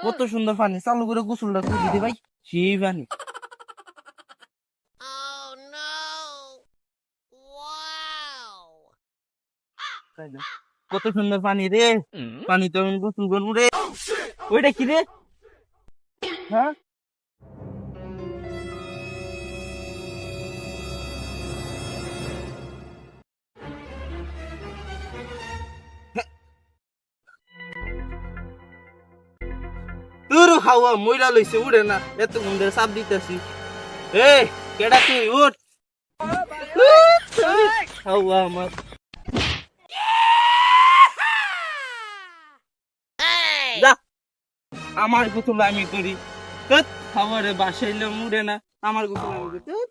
কত সুন্দর পানি, চালু করে গোসলটা করে দিতে ভাই, সেই পানি। কত সুন্দর পানি রে, পানি তো আমি গোসল করবো রে। ওইটা কি রে? হ্যাঁ, তোর হাওয়া ময়লা লইছে, উড়ে না, এত ঘুমে চাপ দিতেছি। এ কেডা তুই, উঠ। হাওয়া আমার, যা, আমার গোসল আমি করি। খাবারে বাসাইলে মুড়ে না, আমার গোসল আমি করি। ধ্যাৎ।